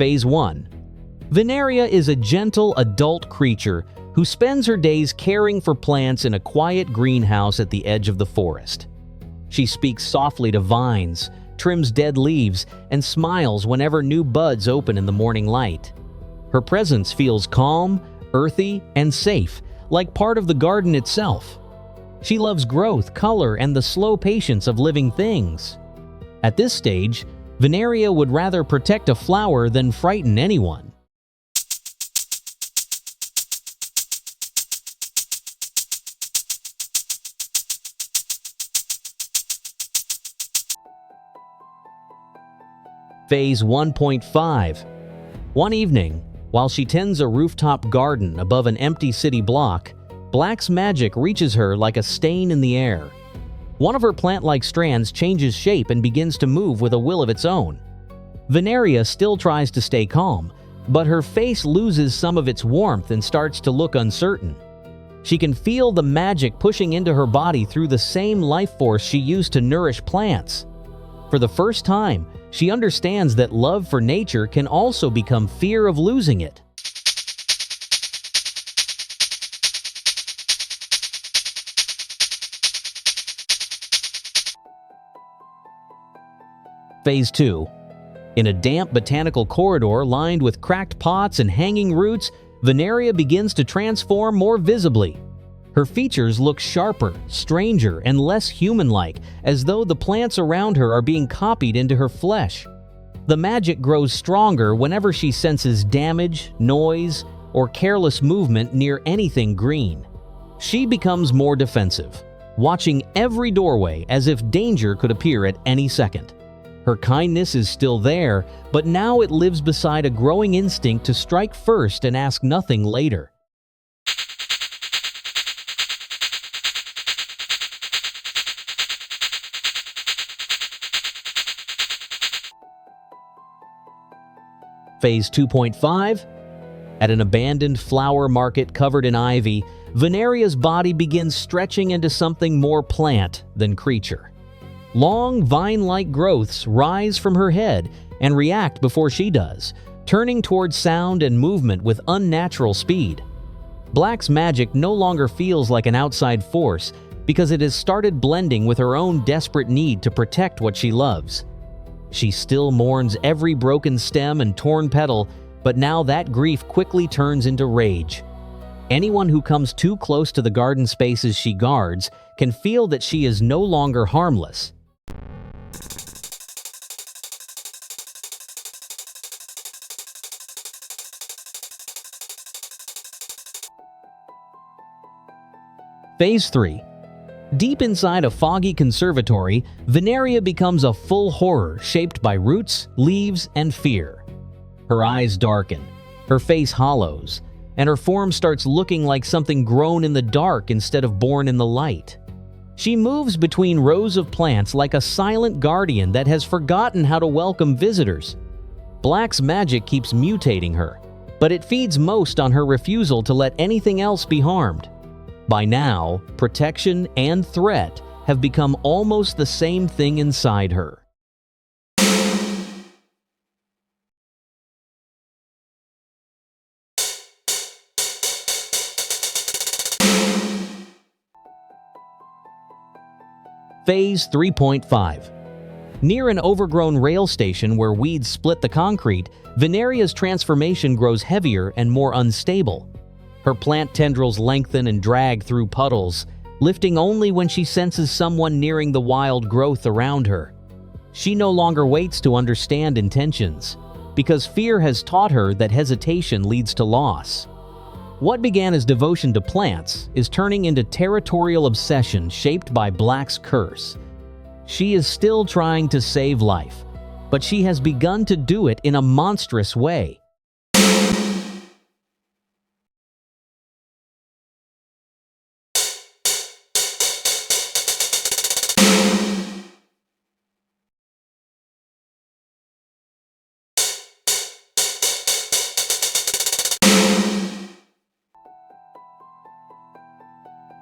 Phase 1. VINERIA is a gentle adult creature who spends her days caring for plants in a quiet greenhouse at the edge of the forest. She speaks softly to vines, trims dead leaves, and smiles whenever new buds open in the morning light. Her presence feels calm, earthy, and safe, like part of the garden itself. She loves growth, color, and the slow patience of living things. At this stage, VINERIA would rather protect a flower than frighten anyone. Phase 1.5. One evening, while she tends a rooftop garden above an empty city block, Black's magic reaches her like a stain in the air. One of her plant-like strands changes shape and begins to move with a will of its own. VINERIA still tries to stay calm, but her face loses some of its warmth and starts to look uncertain. She can feel the magic pushing into her body through the same life force she used to nourish plants. For the first time, she understands that love for nature can also become fear of losing it. Phase 2. In a damp botanical corridor lined with cracked pots and hanging roots, VINERIA begins to transform more visibly. Her features look sharper, stranger, and less human-like, as though the plants around her are being copied into her flesh. The magic grows stronger whenever she senses damage, noise, or careless movement near anything green. She becomes more defensive, watching every doorway as if danger could appear at any second. Her kindness is still there, but now it lives beside a growing instinct to strike first and ask nothing later. Phase 2.5. At an abandoned flower market covered in ivy, VINERIA's body begins stretching into something more plant than creature. Long, vine-like growths rise from her head and react before she does, turning towards sound and movement with unnatural speed. Black's magic no longer feels like an outside force because it has started blending with her own desperate need to protect what she loves. She still mourns every broken stem and torn petal, but now that grief quickly turns into rage. Anyone who comes too close to the garden spaces she guards can feel that she is no longer harmless. Phase 3. Deep inside a foggy conservatory, VINERIA becomes a full horror shaped by roots, leaves, and fear. Her eyes darken, her face hollows, and her form starts looking like something grown in the dark instead of born in the light. She moves between rows of plants like a silent guardian that has forgotten how to welcome visitors. Black's magic keeps mutating her, but it feeds most on her refusal to let anything else be harmed. By now, protection and threat have become almost the same thing inside her. Phase 3.5. Near an overgrown rail station where weeds split the concrete, VINERIA's transformation grows heavier and more unstable. Her plant tendrils lengthen and drag through puddles, lifting only when she senses someone nearing the wild growth around her. She no longer waits to understand intentions, because fear has taught her that hesitation leads to loss. What began as devotion to plants is turning into territorial obsession shaped by Black's curse. She is still trying to save life, but she has begun to do it in a monstrous way.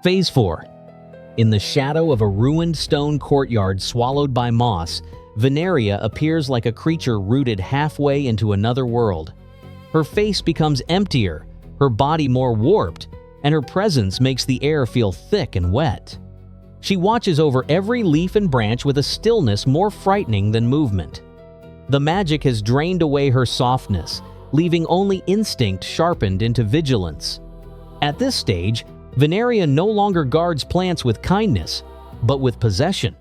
Phase 4. In the shadow of a ruined stone courtyard swallowed by moss, VINERIA appears like a creature rooted halfway into another world. Her face becomes emptier, her body more warped, and her presence makes the air feel thick and wet. She watches over every leaf and branch with a stillness more frightening than movement. The magic has drained away her softness, leaving only instinct sharpened into vigilance. At this stage, VINERIA no longer guards plants with kindness, but with possession.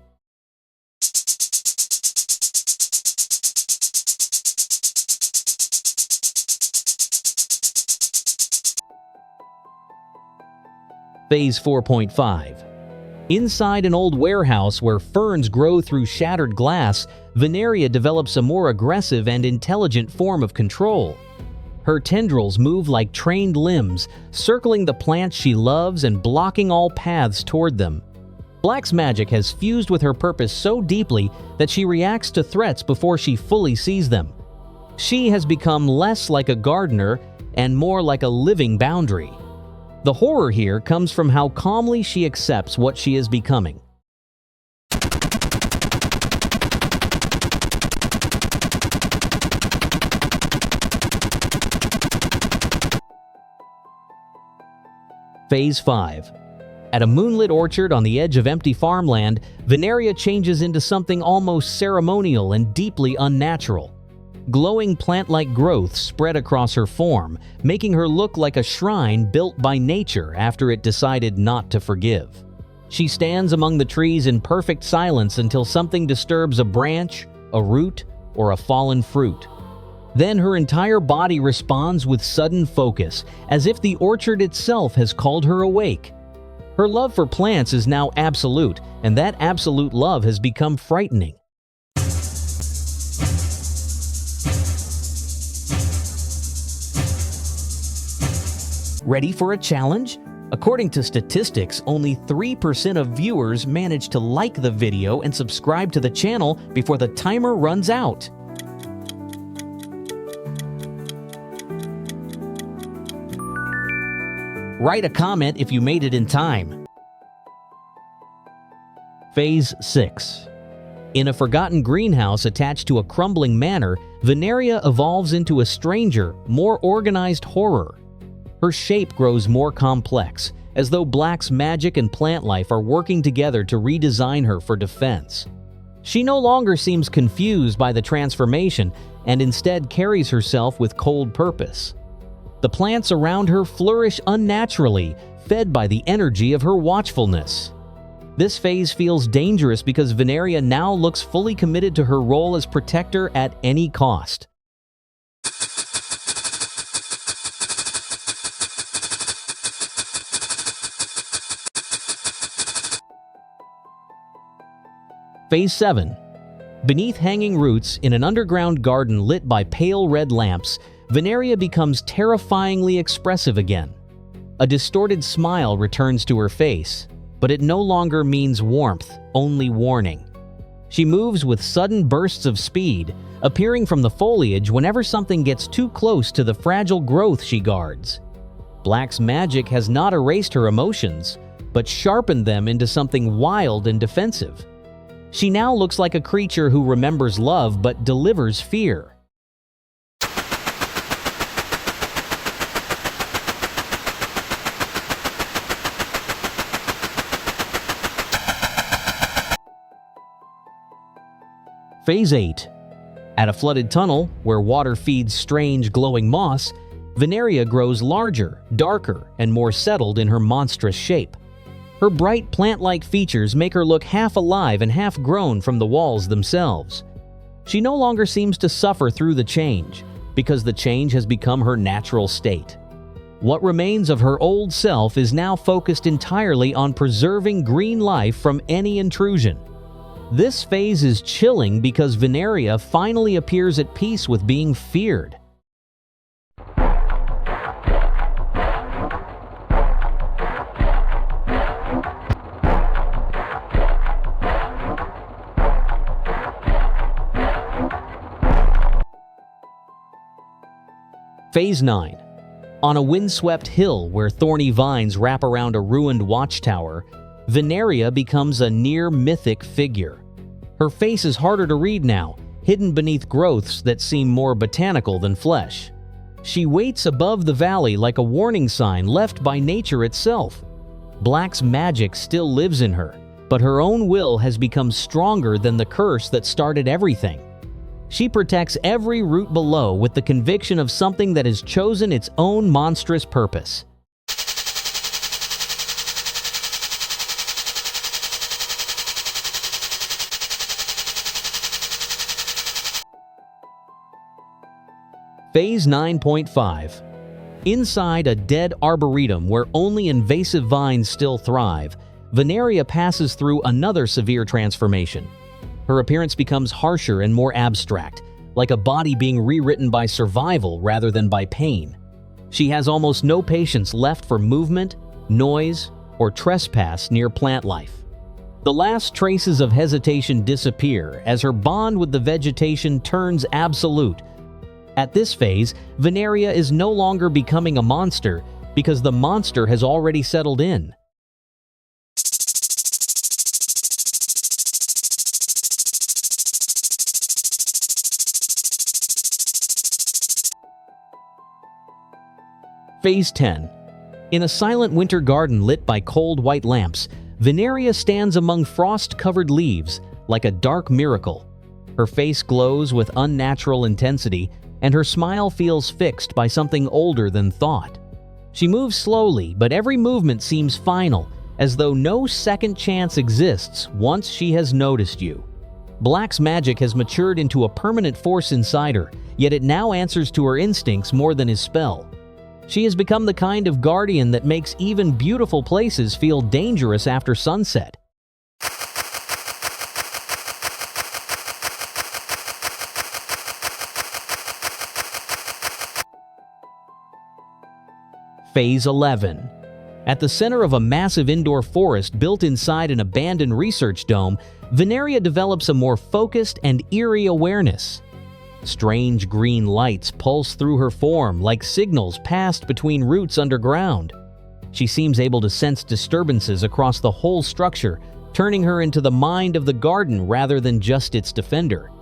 Phase 4.5. Inside an old warehouse where ferns grow through shattered glass, VINERIA develops a more aggressive and intelligent form of control. Her tendrils move like trained limbs, circling the plants she loves and blocking all paths toward them. Black's magic has fused with her purpose so deeply that she reacts to threats before she fully sees them. She has become less like a gardener and more like a living boundary. The horror here comes from how calmly she accepts what she is becoming. Phase 5. At a moonlit orchard on the edge of empty farmland, VINERIA changes into something almost ceremonial and deeply unnatural. Glowing plant-like growths spread across her form, making her look like a shrine built by nature after it decided not to forgive. She stands among the trees in perfect silence until something disturbs a branch, a root, or a fallen fruit. Then her entire body responds with sudden focus, as if the orchard itself has called her awake. Her love for plants is now absolute, and that absolute love has become frightening. Ready for a challenge? According to statistics, only 3% of viewers manage to like the video and subscribe to the channel before the timer runs out. Write a comment if you made it in time. Phase 6. In a forgotten greenhouse attached to a crumbling manor, VINERIA evolves into a stranger, more organized horror. Her shape grows more complex, as though Black's magic and plant life are working together to redesign her for defense. She no longer seems confused by the transformation and instead carries herself with cold purpose. The plants around her flourish unnaturally, fed by the energy of her watchfulness. This phase feels dangerous because VINERIA now looks fully committed to her role as protector at any cost. Phase 7. Beneath hanging roots in an underground garden lit by pale red lamps, VINERIA becomes terrifyingly expressive again. A distorted smile returns to her face, but it no longer means warmth, only warning. She moves with sudden bursts of speed, appearing from the foliage whenever something gets too close to the fragile growth she guards. Black's magic has not erased her emotions, but sharpened them into something wild and defensive. She now looks like a creature who remembers love but delivers fear. Phase 8. At a flooded tunnel, where water feeds strange glowing moss, VINERIA grows larger, darker, and more settled in her monstrous shape. Her bright plant-like features make her look half alive and half grown from the walls themselves. She no longer seems to suffer through the change, because the change has become her natural state. What remains of her old self is now focused entirely on preserving green life from any intrusion. This phase is chilling because VINERIA finally appears at peace with being feared. Phase 9. On a windswept hill where thorny vines wrap around a ruined watchtower, VINERIA becomes a near-mythic figure. Her face is harder to read now, hidden beneath growths that seem more botanical than flesh. She waits above the valley like a warning sign left by nature itself. Black's magic still lives in her, but her own will has become stronger than the curse that started everything. She protects every root below with the conviction of something that has chosen its own monstrous purpose. Phase 9.5. Inside a dead arboretum where only invasive vines still thrive, VINERIA passes through another severe transformation. Her appearance becomes harsher and more abstract, like a body being rewritten by survival rather than by pain. She has almost no patience left for movement, noise, or trespass near plant life. The last traces of hesitation disappear as her bond with the vegetation turns absolute. At this phase, VINERIA is no longer becoming a monster because the monster has already settled in. Phase 10. In a silent winter garden lit by cold white lamps, VINERIA stands among frost-covered leaves like a dark miracle. Her face glows with unnatural intensity, and her smile feels fixed by something older than thought. She moves slowly, but every movement seems final, as though no second chance exists once she has noticed you. Black's magic has matured into a permanent force inside her, yet it now answers to her instincts more than his spell. She has become the kind of guardian that makes even beautiful places feel dangerous after sunset. Phase 11. At the center of a massive indoor forest built inside an abandoned research dome, VINERIA develops a more focused and eerie awareness. Strange green lights pulse through her form like signals passed between roots underground. She seems able to sense disturbances across the whole structure, turning her into the mind of the garden rather than just its defender.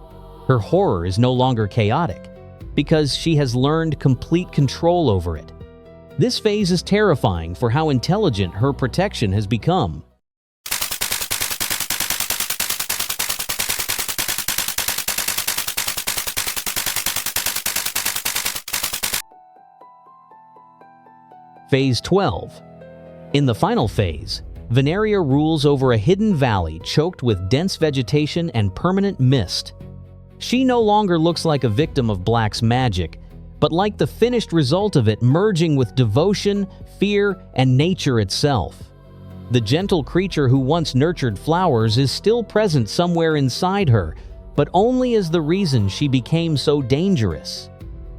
Her horror is no longer chaotic, because she has learned complete control over it. This phase is terrifying for how intelligent her protection has become. Phase 12. In the final phase, VINERIA rules over a hidden valley choked with dense vegetation and permanent mist. She no longer looks like a victim of Black's magic, but like the finished result of it merging with devotion, fear, and nature itself. The gentle creature who once nurtured flowers is still present somewhere inside her, but only as the reason she became so dangerous.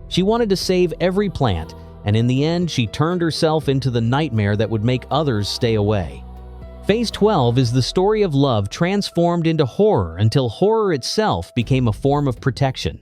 She wanted to save every plant, and in the end she turned herself into the nightmare that would make others stay away. Phase 12 is the story of love transformed into horror until horror itself became a form of protection.